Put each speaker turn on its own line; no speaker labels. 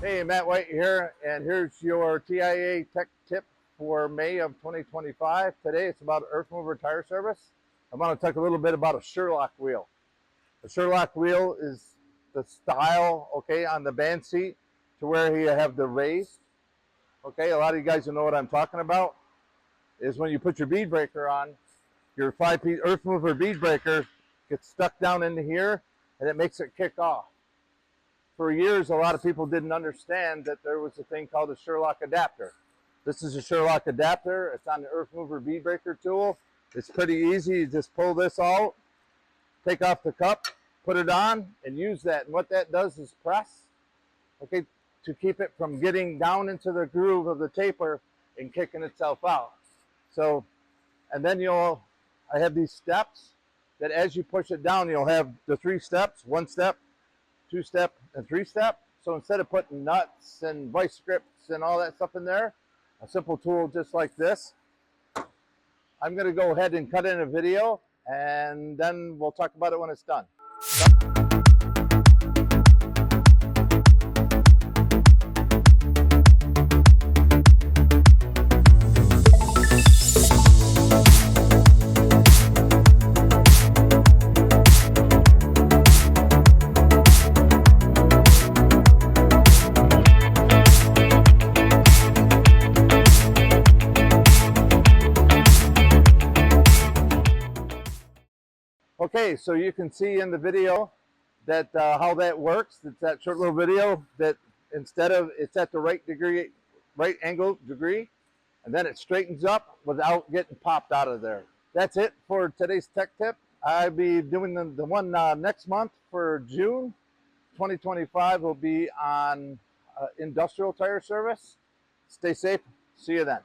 Hey, Matt White here, and here's your TIA tech tip for May of 2025. Today it's about Earthmover tire service. I'm going to talk a little bit about a Shur Lok wheel. The Shur Lok wheel is the style, okay, on the band seat to where you have the raised. Okay, a lot of you guys will know what I'm talking about. Is when you put your bead breaker on, your 5-piece Earthmover bead breaker gets stuck down into here, and it makes it kick off. For years, a lot of people didn't understand that there was a thing called a Shur Lok adapter. This is a Shur Lok adapter. It's on the Earthmover bead breaker tool. It's pretty easy. You just pull this out, take off the cup, put it on, and use that. And what that does is press, okay, to keep it from getting down into the groove of the taper and kicking itself out. So, and then I have these steps that as you push it down, you'll have the 3 steps, 1 step, 2-step, and 3-step. So instead of putting nuts and vice grips and all that stuff in there, a simple tool just like this. I'm going to go ahead and cut in a video, and then we'll talk about it when it's done. Okay, so you can see in the video that how that works. It's that short little video that instead of it's at the right angle degree, and then it straightens up without getting popped out of there. That's it for today's tech tip. I'll be doing the one next month for June 2025. Will be on industrial tire service. Stay safe. See you then.